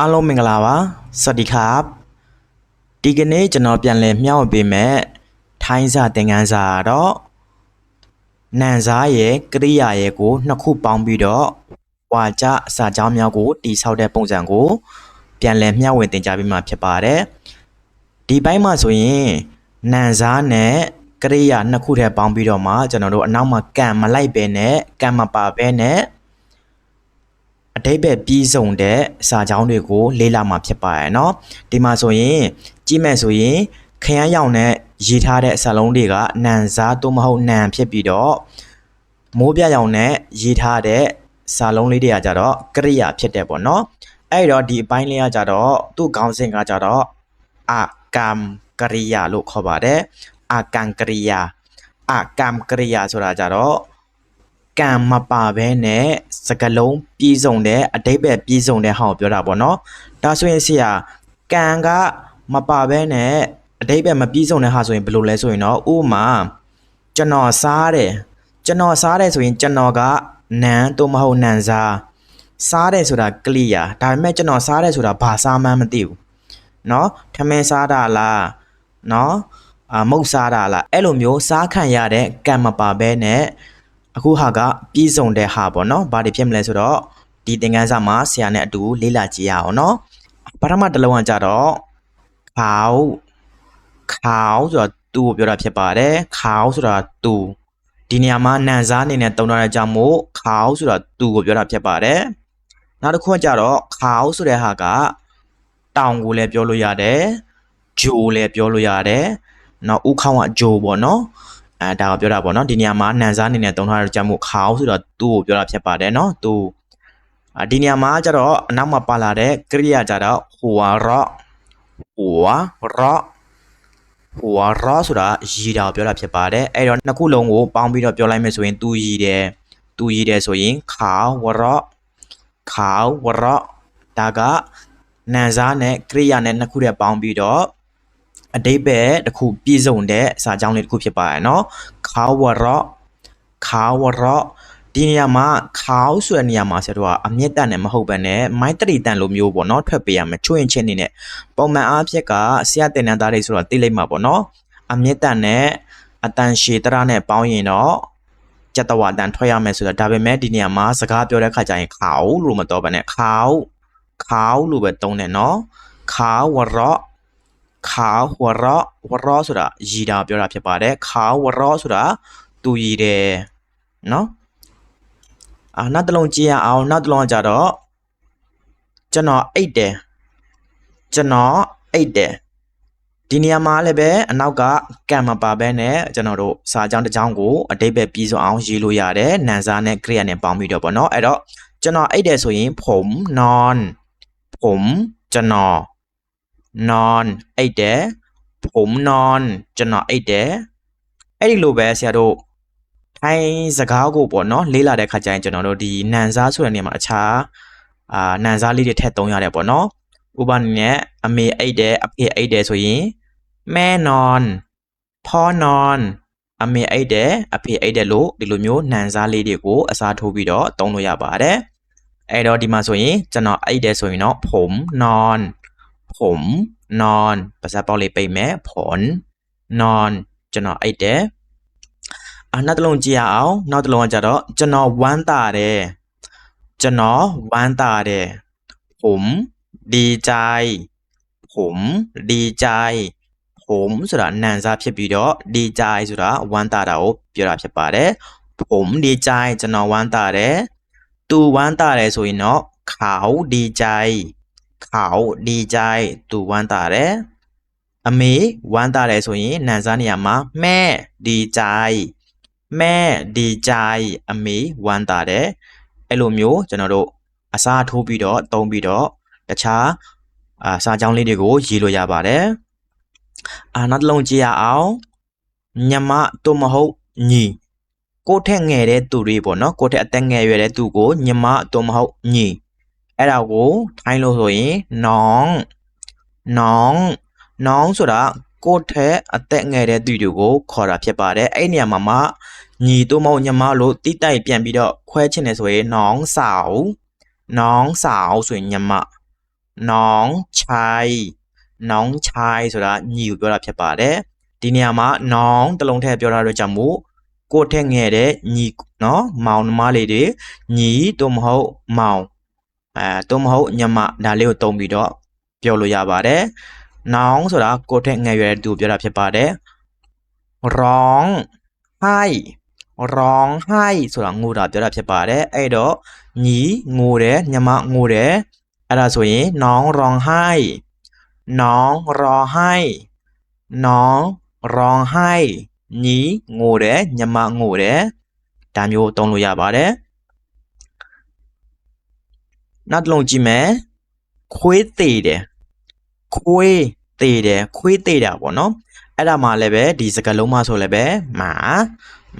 အားလုံးမင်္ဂလာပါစวัสดีครับဒီကနေ့ကျွန်တော်ပြန်လည်မျှဝေပေးမယ်ထိုင်းစာသင်ခန်းစာတော့နန်စားရဲ့ကရိယာရဲ့ကိုနှစ်ခုပေါင်းပြီးတော့ဝါကျစာကြောင်းများကိုတိဆောက်တဲ့ပုံစံကိုပြန်လည်မျှဝေသင်ကြားပေးမှာဖြစ်ပါတယ်ဒီဘက်မှာဆိုရင်နန်စားနဲ့ကရိယာနှစ်ခုထဲပေါင်းပြီးတော့မှကျွန်တော်တို့အနောက်မှာကံမလိုက်ပဲနဲ့ကံမပါပဲနဲ့အဓိပ္ပာယ်ပြီးဆုံးတဲ့စာကြောင်းတွေကိုလေ့လာမှာဖြစ်ပါတယ်เนาะဒီမှာဆိုရင်ကြည့်မယ်ဆိုရင်ခရမ်းရောင်နဲ့ရေးထားတဲ့စာလုံးတွေကနန်စားသို့မဟုတ်နန်ဖြစ်ပြီးတော့မိုးပြရောင်နဲ့ရေးထားတဲ့စာလုံးလေးတွေကကြတော့ကရိယာဖြစ်တယ်ပေါ့เนาะအဲ့တော့ဒီအပိုင်းလေးကကြတော့သူ့ခေါင်းစဉ်ကကြတော့အကမ္မကရိယာလို့ခေါ်ပါတယ်အကံကရိယာအကမ္မကရိယာဆိုတာကြတော့ကံမပါဘဲနဲ့စကလုံးပြီးဆုံးတဲ့အဓိပ္ပာယ်ပြီးဆုံးတဲ့ဟာကိုပြောတာပေါ့နော်ဒါဆိုရင်ဆရာကံကမပါဘဲနဲ့အဓိပ္ပာယ်မပြီးဆုံးတဲ့ဟာဆိုရင်ဘယ်လိုလဲဆိုရင်တော့ဥပမာကျွန်တော်စားတယ်ဆိုရင်ကျွန်တော်ကနန်သို့မဟုတ်နန်စားတယ်ဆိုတာကလိယာဒါပေမဲ့ကျွန်တော်စားတယ်ဆိုတာဘာစားမှန်းမသိဘူးเนาะထမင်းစားတာလားเนาะမုတ်စားတာလားအဲ့လိုမျိုးစားခံရတဲ့ကံမပါဘဲနဲ့အခုဟာကပြီးဆုံးတဲ့ဟာပေါ့နော်ဘာတွေဖြစ်မလဲဆိုတော့ဒီသင်ခန်းစာမှာဆရာနဲ့အတူလေ့လာကြည့်ရအောင်နော်ပထမတစ်လုံးကကြတော့ခေါဆိုတာသူ့ကိုပြောတာဖြစ်ပါတယ်ခေါဆိုတာသူဒီနေရာမှာနန်စားအနေနဲ့တုံးထားတဲ့ကြောင့်မို့ခေါဆိုတာသူ့ကိုပြောတာဖြစ်ပါတယ်နောက်တစ်ခုကကြတော့ခေါဆိုတဲ့ဟာကတောင်ကိုလည်းပြောလို့ရတယ်ဂျိုလည်းပြောလို့ရတယ်နောက်ဥခေါင်းကဂျိုပေါ့နော်ဒါကိုပြောတာပေါ့နော်ဒီနေရာမှာနန်စားအနေနဲ့တုံးထားတဲ့ကြောင့်မို့ခေါဆိုတော့သူ့ကိုပြောတာဖြစ်ပါတယ်နော်သူဒီနေရာမှာကျတော့အနောက်မှာပါလာတဲ့ကရိယာကြတော့ဟိုရောဆိုတာရည်တာကိုပြောတာဖြစ်ပါတယ်အဲ့တော့နှစ်ခုလုံးကိုပေါင်းပြီးတော့ပြောလိုက်မယ်ဆိုရင်သူရည်တယ်ဆိုရင်ခေါဝရောဒါကနန်စားနဲ့ကရိယာနဲ့နှစ်ခုတည်းပေါင်းပြီးတော့အဓိပ္ပာယ်တစ်ခုပြည့်စုံတဲ့စာကြောင်းလေးတစ်ခုဖြစ်ပါတယ်เนาะခေါဝရောဒီနေရာမှာခေါဆိုတဲ့နေရာမှာဆက်တော့အမြင့်တန်နဲ့မဟုတ်ဘဲနဲ့မိုင်းတရီတန်လိုမျိုးပေါ့เนาะထွက်ပေးရမယ်ချွင်းချင်းနေနဲ့ပုံမှန်အားဖြင့်ကဆရာတင်နန်းသားတွေဆိုတော့သိလိုက်မှာပေါ့เนาะအမြင့်တန်နဲ့အတန်ရှည်တရနဲ့ပေါင်းရင်တော့ကျက်တဝတန်ထွက်ရမယ်ဆိုတော့ဒါပေမဲ့ဒီနေရာမှာစကားပြောတဲ့ခါကျရင်ခေါလို့မတော့ဘဲနဲ့ခေါလို့ပဲသုံးတယ်เนาะခေါဝရောဆိုတာရည်တာပြောတာဖြစ်ပါတယ်ခေါဝရောဆိုတာသူရည်တယ်เนาะနောက်တစ်လုံးကြည့်ရအောင်နောက်တစ်လုံးကကြတော့ကျွန်တော်အိတ်တယ်ဒီနေရာမှာလည်းပဲအနောက်ကကံမပါဘဲနဲ့ကျွန်တော်တို့စာကြောင်းတစ်ကြောင်းကိုအဓိပ္ပာယ်ပြီးဆုံးအောင်ရေးလို့ရတယ်နန်စားနဲ့ကရိယာနဲ့ပေါင်းပြီးတော့ပေါ့နော်အဲ့တော့ကျွန်တော်အိတ်တယ်ဆိုရင်ผมนอนကျွန်တော်นอนအိတ်တယ်ผมนอนကျွန်တော်အိတ်တယ်အဲ့ဒီလိုပဲဆရာတို့ထိုင်းစကားကိုပေါ့နော်လေးလာတဲ့ခါကျရင်ကျွန်တော်တို့ဒီနန်စားဆိုတဲ့နေရာမှာအခြားနန်စားလေးတွေထည့်သုံးရတယ်ပေါ့နော်ဥပမာနဲ့အမေအိတ်တယ်အဖေအိတ်တယ်ဆိုရင်แม่นอนพ่อนอนအမေအိတ်တယ်အဖေအိတ်တယ်လို့ဒီလိုမျိုးနန်စားလေးတွေကိုအစားထိုးပြီးတော့သုံးလို့ရပါတယ်အဲ့တော့ဒီမှာဆိုရင်ကျွန်တော်အိတ်တယ်ဆိုရင်တော့ผมนอนภาษาเปาလေးပိတ်မယ်ผลนอนကျွန်တော်အိတ်တယ်နောက်တစ်လုံးကြည့်ရအောင်နောက်တစ်လုံးကကြတော့ကျွန်တော်ဝမ်းသာတယ်ผมดีใจผมဆိုတာနန်စားဖြစ်ပြီးတော့ดีใจဆိုတာဝမ်းသာတာကိုပြောတာဖြစ်ပါတယ်ผมดีใจကျွန်တော်ဝမ်းသာတယ်သူဝမ်းသာတယ်ဆိုရင်တော့เขาดีใจသူဝမ်းသာတယ်အမေဝမ်းသာတယ်ဆိုရင်နန်စားနေရာမှာแม่ดีใจအမေဝမ်းသာတယ်အဲ့လိုမျိုးကျွန်တော်တို့အစားထိုးပြီးတော့သုံးပြီးတော့တခြားစာကြောင်းလေးတွေကိုရေးလို့ရပါတယ်နောက်တစ်လုံးကြည့်ရအောင်ညီမတို့မဟုတ်ညီကိုထက်ငယ်တဲ့သူတွေပေါ့နော်ကိုထက်အသက်ငယ်ရွယ်တဲ့သူကိုညီမတို့မဟုတ်ညီအဲ့ဒါကိုထိုင်းလို့ဆိုရင်น้องဆိုတာကိုထက်အသက်ငယ်တဲ့သူတွေကိုခေါ်တာဖြစ်ပါတယ်အဲ့နေရာမှာမှညီတို့မဟုတ်ညီမလို့တိတိုက်ပြန်ပြီးတော့ခွဲချင်တယ်ဆိုရင်น้องสาวဆိုရင်ညီမ น้องชายน้องชายဆိုတာညီကိုပြောတာဖြစ်ပါတယ်ဒီနေရာမှာน้องတလုံးထည့်ပြောတာတော့ကြောင့်မို့ကိုထက်ငယ်တဲ့ညီနော်မောင်နှမလေးတွေညီတို့မဟုတ်မောင်တို့မဟုတ်ညီမဒါလေးကိုသုံးပြီးတော့ပြောလို့ရပါတယ်น้องဆိုတာကိုထက်ငယ်ရွယ်တဲ့သူပြောတာဖြစ်ပါတယ်ร้องไห้ร้องไห้ဆိုတာငိုတာပြောတာဖြစ်ပါတယ်အဲ့တော့ညီငိုတယ်ညီမငိုတယ်အဲ့ဒါဆိုရင်น้องร้องไห้น้องร้องไห้น้องร้องไห้ညီငိုတယ်ညီမငိုတယ်ဒါမျိုးသုံးလို့ရပါတယ်နောက်တစ်လုံးကြည့်မယ်ခွေးသေးတယ်ခွေးသေးတယ်ခွေးသေးတာပေါ့နော်အဲ့ဒါမှလည်းပဲဒီစကားလုံးမှဆိုလည်းပဲ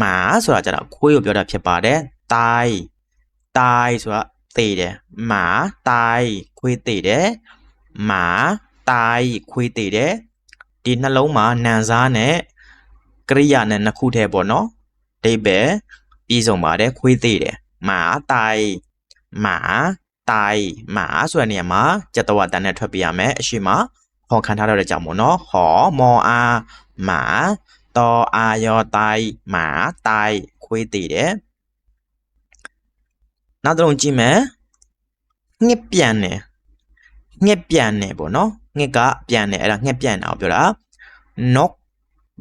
မာဆိုတာကျတော့ခွေးကိုပြောတာဖြစ်ပါတယ်တိုင်ဆိုတာသေးတယ်မာတိုင်ခွေးသေးတယ်မာတိုင်ခွေးသေးတယ်ဒီနှလုံးမှာနံစားနဲ့ကရိယာနဲ့နှစ်ခုတည်းပေါ့နော်အဓိပ္ပာယ်ပြီးဆုံးပါတယ်ခွေးသေးတယ်မာတိုင်မာတိုင်မာဆိုတဲ့နေရာမှာကျက်တဝတန်နဲ့ထွက်ပြရမယ်အရှိမဟောခံထားတဲ့ကြောင့်ပေါ့နော်ဟောမောအာမာတော်အာယောတိုင်မာတိုင်ခွေးသေးတယ်နောက်တစ်လုံးကြည့်မယ်ငှက်ပြန်တယ်ပေါ့နော်ငှက်ကပြန်တယ်အဲ့ဒါငှက်ပြန်တာကိုပြောတာနก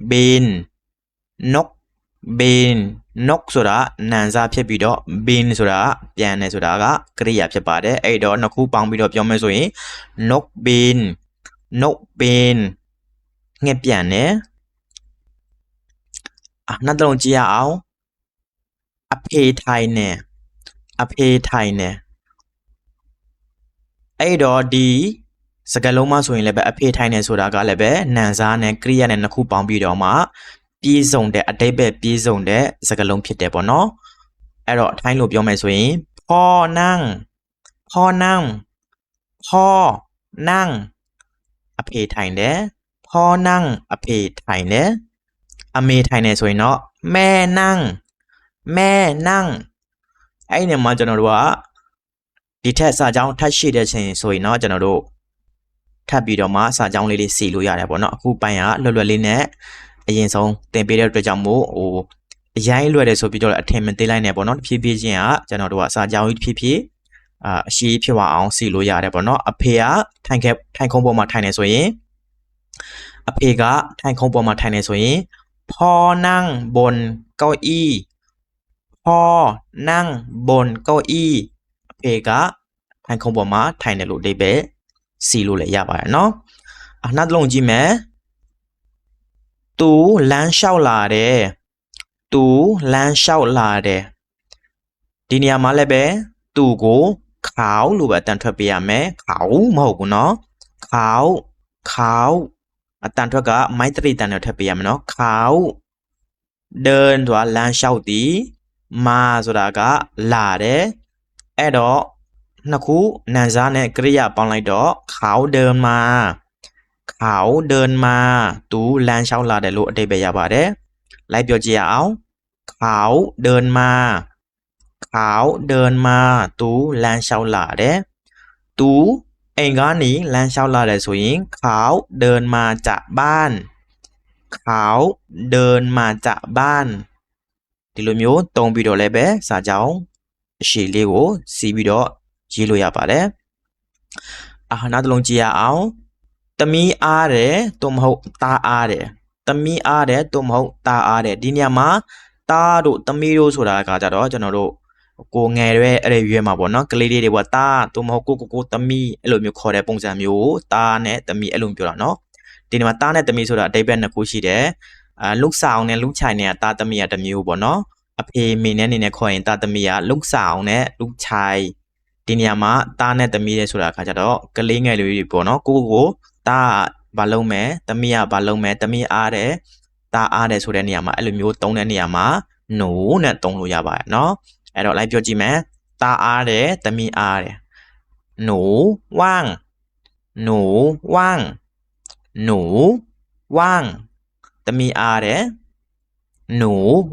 เบนနกဆိုတာနံစားဖြစ်ပြီးတော့เบนဆိုတာပြန်တယ်ဆိုတာကကရိယာဖြစ်ပါတယ်အဲ့တော့နှစ်ခုပေါင်းပြီးတော့ပြောမယ်ဆိုရင်นกเบนငှက်ပြန်တယ်နောက်တစ်လုံးကြည့်ရအောင်အဖေထိုင်တယ်အဲ့တော့ဒီစကားလုံးမှဆိုရင်လည်းပဲအဖေထိုင်နေဆိုတာကလည်းပဲနံစားနဲ့ကရိယာနဲ့နှစ်ခုပေါင်းပြီးတော့မှပြည့်စုံတဲ့အဓိပ္ပာယ်ပြည့်စုံတဲ့စကားလုံးဖြစ်တယ်ပေါ့နော်အဲ့တော့အထိုင်းလို့ပြောမယ်ဆိုရင်พ่อนั่งအဖေထိုင်တယ်พ่อนั่งအဖေထိုင်တယ်အမေထိုင်နေဆိုရင်တော့แม่นั่งအဲ့ဒီမှာကျွန်တော်တို့ကဒီထက်စာကြောင်းထပ်ရှိတဲ့ချိန်ဆိုရင်တော့ကျွန်တော်တို့ထပ်ပြီးတော့မှစာကြောင်းလေးစီလို့ရတယ်ပေါ့နော်အခုပိုင်းကလွယ်လွယ်လေးနဲ့အရင်ဆုံးသင်ပေးတဲ့အတွက်ကြောင့်မို့အရင်လွယ်တယ်ဆိုပြီးတော့အထင်မသေးလိုက်နဲ့ပေါ့နော်ဖြည်းဖြည်းချင်းကကျွန်တော်တို့ကစာကြောင်းကြီးဖြည်းဖြည်းအရှိဖြစ်အောင်စီလို့ရတယ်ပေါ့နော်အဖေကထိုင်ခုံပေါ်မှာထိုင်နေဆိုရင်พ่อนั่งบนเก้าอี้พ่อนั่งบนเก้าอี้အဖေကထိုင်ခုံပေါ်မှာထိုင်တယ်လို့အဓိပ္ပာယ်စီလို့လည်းရပါတယ်နော်နောက်တစ်လုံးကြည့်မယ်သူလမ်းလျှောက်လာတယ်ဒီနေရာမှာလည်းပဲသူကိုခေါင်းလို့ပဲအတန်ထွက်ပေးရမယ်ခေါင်းမဟုတ်ဘူးနော်ခေါင်းအတန်ထွက်ကမိုက်တရီတန်နဲ့ထွက်ပေးရမယ်နော်ခေါင်းเดินဆိုတာလမ်းလျှောက်သည်မာဆိုတာကလာတယ်အဲ့တော့နှစ်ခုနံစားနဲ့ကရိယာပေါင်းလိုက်တော့เขาเดินมาသူလမ်းလျှောက်လာတယ်လို့အဓိပ္ပာယ်ရပါတယ်လိုက်ပြောကြည့်ရအောင်เขาเดินมาသူလမ်းလျှောက်လာတယ်သူအိမ်ကနေလမ်းလျှောက်လာတယ်ဆိုရင်เขาเดินมาจากบ้านဒီလိုမျိုးတုံးပြီးတော့လည်းပဲစာကြောင်းအရှိလေးကိုစီးပြီးတော့ရေးလို့ရပါတယ်နောက်တစ်လုံးကြည့်ရအောင်သမီးအားတယ်သို့မဟုတ်သားအားတယ်သမီးအားတယ်သို့မဟုတ်သားအားတယ်ဒီနေရာမှာသားတို့သမီးတို့ဆိုတာကကြတော့ကျွန်တော်တို့ကိုငယ်ရဲ့အဲ့ဒီရွယ်မှာပေါ့နော်ကလေးလေးတွေပေါ့သားသို့မဟုတ်ကိုသမီးအဲ့လိုမျိုးခေါ်တဲ့ပုံစံမျိုးကိုသားနဲ့သမီးအဲ့လိုပြောတာနော်ဒီနေရာမှာသားနဲ့သမီးဆိုတာအဓိပ္ပာယ်နှစ်ခုရှိတယ်ลูกสาวနဲ့ลูกชายနဲ့သားသမီးကတစ်မျိုးပေါ့နော်အဖေမိနဲ့နေနဲ့ခေါ်ရင်သားသမီးကลูกสาวနဲ့ลูกชายဒီနေရာမှာသားနဲ့သမီးတဲ့ဆိုတာခါကြတော့ကလေးငယ်လေးတွေပေါ့နော်ကိုသားဘာလုံးမယ်သမီးကဘာလုံးမယ်သမီးအားတယ်သားအားတယ်ဆိုတဲ့နေရာမှာအဲ့လိုမျိုးသုံးတဲ့နေရာမှာหนูနဲ့သုံးလို့ရပါတယ်နော်အဲ့တော့လိုက်ပြောကြည့်မယ်သားအားတယ်သမီးအားတယ်หนูว่างသမီးအားတယ်หนู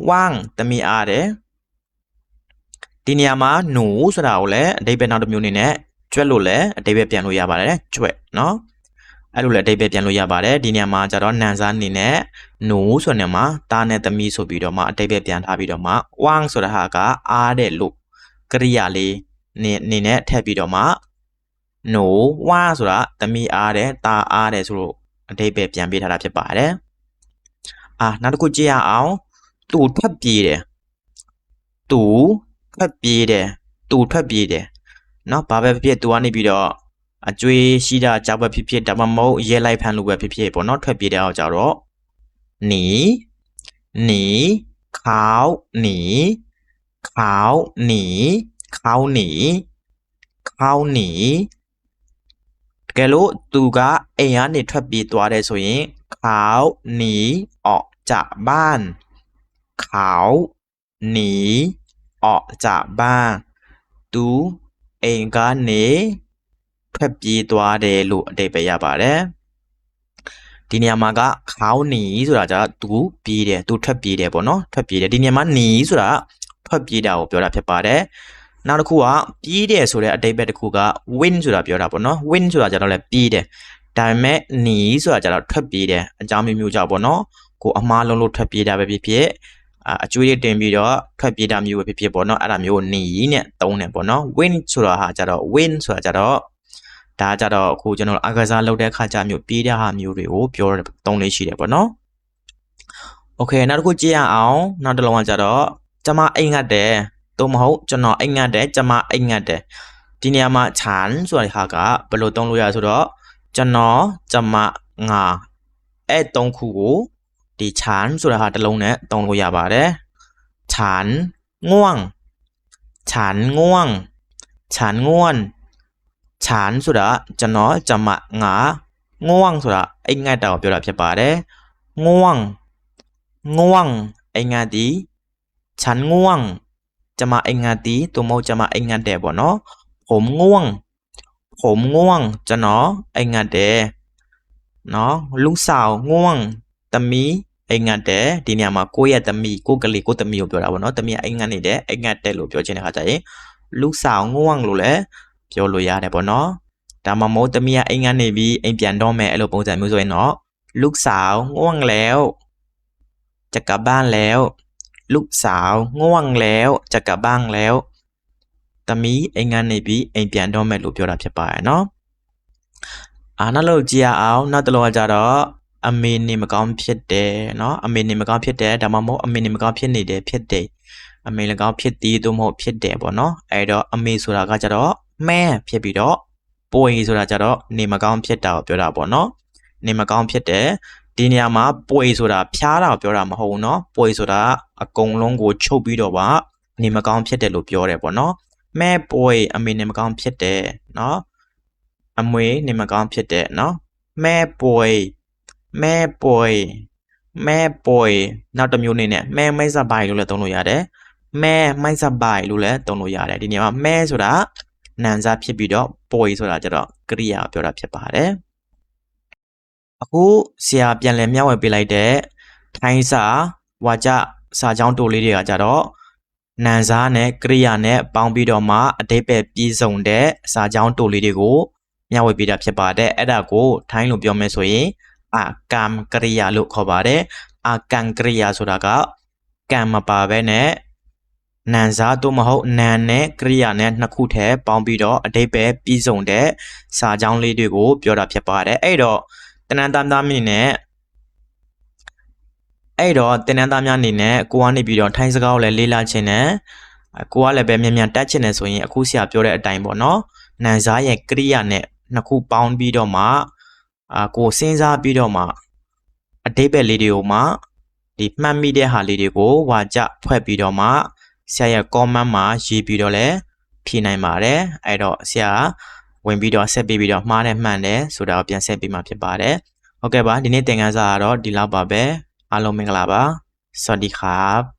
ว่างသမီးအားတယ်ဒီနေရာမှာหนูဆိုတာကိုလည်းအဓိပ္ပာယ်နောက်တစ်မျိုးအနေနဲ့ ကျွတ်လို့လည်းအတိတ်ပဲပြန်လို့ရပါတယ်ကျွတ်နော်အဲ့လိုလည်းအတိတ်ပဲပြန်လို့ရပါတယ်ဒီနေရာမှာကျတော့နန်စားအနေနဲ့နိုးဆိုနေမှာတာနဲ့သမီးဆိုပြီးတော့မှအတိတ်ပဲပြန်ထားပြီးတော့မှဝမ်ဆိုတာဟာကအားတဲ့လို့ကရိယာလေးနေနဲ့ထည့်ပြီးတော့မှနိုးဝါဆိုတာသမီးအားတဲ့တာအားတဲ့ဆိုလို့အတိတ်ပဲပြန်ပေးထားတာဖြစ်ပါတယ်နောက်တစ်ခုကြည့်ရအောင်သူ့ထွက်ပြေးတယ်သူထွက်ပြေးတယ်နော်ဘာပဲဖြစ်သူကနေပြီးတော့အကျွေးရှိတာကြောက်ပဲဖြစ်ဒါမှမဟုတ်ရဲလိုက်ဖမ်းလို့ပဲဖြစ်ပေါ့နော်ထွက်ပြေးတဲ့အောင်ကြတော့หนีเขาหนีတကယ်လို့သူကအိမ်ကနေထွက်ပြေးသွားတယ်ဆိုရင်เขาหนีออกจากบ้านเขาหนีออกจากบ้านသူအိမ်ကနေထွက်ပြေးသွားတယ်လို့အဓိပ္ပာယ်ရပါတယ်ဒီနေရာမှာကเขาหนีဆိုတာကသူပြေးတယ်သူထွက်ပြေးတယ်ပေါ့နော်ထွက်ပြေးတယ်ဒီနေရာမှာหนีဆိုတာထွက်ပြေးတာကိုပြောတာဖြစ်ပါတယ်နောက်တစ်ခုကပြေးတယ်ဆိုတဲ့အဓိပ္ပာယ်တစ်ခုက win ဆိုတာပြောတာပေါ့နော် win ဆိုတာကြတော့လည်းပြေးတယ်ဒါပေမဲ့หนีဆိုတာကြတော့ထွက်ပြေးတယ်အကြောင်းမျိုးကြောင့်ပေါ့နော်ကိုအမှားလုံးလို့ထွက်ပြေးတာပဲဖြစ်အကျွေးတွေတင်ပြီးတော့ထွက်ပြေးတာမျိုးပဲဖြစ်ပေါ့နော်အဲ့ဒါမျိုးหนีနဲ့သုံးတယ်ပေါ့နော် win ဆိုတာဟာကြတော့ win ဆိုတာကြတော့ဒါကြတော့အခုကျွန်တော်အကစားလုပ်တဲ့ခါကျမျိုးပြေးတဲ့ဟာမျိုးတွေကိုပြောသုံးလေးရှိတယ်ပေါ့နော်โอเคနောက်တစ်ခုကြည့်ရအောင်နောက်တစ်လုံးကကြတော့ကျမအိမ်ငတ်တယ်သို့မဟုတ်ကျွန်တော်အိမ်ငတ်တယ်ကျမအိမ်ငတ်တယ်ဒီနေရာမှာခြံဆိုတဲ့ဟာကဘယ်လိုသုံးလို့ရဆိုတော့ကျွန်တော်ကျမငါအဲ့သုံးခုကိုဒီခြံဆိုတဲ့ဟာတစ်လုံးနဲ့သုံးလို့ရပါတယ်ခြံง่วงခြံဆိုတာကျွန်တော်ကျမငါง่วงဆိုတာအိမ်ငတ်တာကိုပြောတာဖြစ်ပါတယ်ง่วงအိမ်ငတ်ဒီฉันง่วงจะมาไองานตีตัวโมจะมาไองานเดบ่เนาะผมง่วงจะเนาะไองานเดเนาะลูกสาวง่วงตะมีไองานเดဒီနေရာမှာကိုယ့်ရဲ့သမီးကိုကလေးကိုသမီးကိုပြောတာပေါ့เนาะသမီးအိမ်ငတ်နေတယ်အိမ်ငတ်တယ်လို့ပြောချင်တဲ့ခါကျရင်ลูกสาวง่วงလို့လည်းပြောလို့ရတယ်ပေါ့เนาะဒါမှမဟုတ်သမီးကအိမ်ငတ်နေပြီးအိမ်ပြန်တော့မယ်အဲ့လိုပုံစံမျိုးဆိုရင်เนาะลูกสาวง่วงแล้วจะกลับบ้านแล้วลูกสาวง่วงแล้วจะกลับบ้านแล้วตะมีအိမ်ကနေပြီးအိမ်ပြန်တော့မယ်လို့ပြောတာဖြစ်ပါတယ်เนาะနောက်လို့ကြည့်ရအောင်နောက်တစ်လုံးကကြတော့အမေနေမကောင်းဖြစ်တယ်เนาะအမေနေမကောင်းဖြစ်တယ်ဒါမှမဟုတ်အမေနေမကောင်းဖြစ်နေတယ်ဖြစ်တယ်အမေလည်းကောင်းဖြစ်သည်သို့မဟုတ်ဖြစ်တယ်ပေါ့เนาะအဲ့တော့အမေဆိုတာကကြတော့မဲဖြစ်ပြီးတော့ပွေဆိုတာကြတော့နေမကောင်းဖြစ်တာကိုပြောတာပေါ့เนาะနေမကောင်းဖြစ်တယ်ဒီနေရာမှာပွေဆိုတာဖျားတာကိုပြောတာမဟုတ်ဘူးเนาะပွေဆိုတာအကုန်လုံးကိုချုပ်ပြီးတော့ပါနေမကောင်းဖြစ်တယ်လို့ပြောတယ်ပေါ့เนาะမဲပွေအမေနေမကောင်းဖြစ်တယ်เนาะအမွေနေမကောင်းဖြစ်တယ်เนาะမဲပွေနောက်တစ်မျိုးနေနဲ့မဲမိုက်စပိုင်လို့လည်းသုံးလို့ရတယ်မဲမိုက်စပိုင်လို့လည်းသုံးလို့ရတယ်ဒီနေရာမှာမဲဆိုတာနန်စားဖြစ်ပြီးတော့ပွေဆိုတာကျတော့ကရိယာကိုပြောတာဖြစ်ပါတယ်အခုဆရာပြန်လည်မျှဝေပေးလိုက်တဲ့ထိုင်းစာဝါကျစာကြောင်းတိုလေးတွေကကြတော့နန်စားနဲ့ကရိယာနဲ့ပေါင်းပြီးတော့မှအဓိပ္ပာယ်ပြည့်စုံတဲ့စာကြောင်းတိုလေးတွေကိုမျှဝေပေးတာဖြစ်ပါတယ်အဲ့ဒါကိုထိုင်းလိုပြောမယ်ဆိုရင်အာကမ်ကရိယာလို့ခေါ်ပါတယ်အာကမ်ကရိယာဆိုတာကကံမပါဘဲနဲ့နန်စားတို့မဟုတ်နန်နဲ့ကရိယာနဲ့နှစ်ခုထဲပေါင်းပြီးတော့အဓိပ္ပာယ်ပြည့်စုံတဲ့စာကြောင်းလေးတွေကိုပြောတာဖြစ်ပါတယ်အဲ့တော့တင်နန်းသားများအနေနဲ့ကိုကနေပြီးတော့ထိုင်းစကားကိုလည်းလေ့လာချင်တယ်ကိုကလည်းပဲမြန်မြန်တက်ချင်တယ်ဆိုရင်အခုဆရာပြောတဲ့အတိုင်းပေါ့နော်နန်စားရဲ့ကရိယာနဲ့နှစ်ခုပေါင်းပြီးတော့မှကိုစဉ်းစားပြီးတော့မှအဓိပ္ပာယ်လေးတွေကိုမှဒီမှတ်မိတဲ့ဟာလေးတွေကိုဝါကျဖွဲ့ပြီးတော့မှဆရာရဲ့ comment မှာရေးပြီးတော့လည်းဖြေနိုင်ပါတယ်အဲ့တော့ဆရာဝင်ပြီးတော့ဆက်ပြီးတော့မှားတယ်မှန်တယ်ဆိုတာကိုပြန်ဆက်ပြီးမှဖြစ်ပါတယ်ဟုတ်ကဲ့ပါဒီနေ့သင်ခန်းစာကတော့ဒီလောက်ပါပဲအားလုံးမင်္ဂလာပါสวัสดีครับ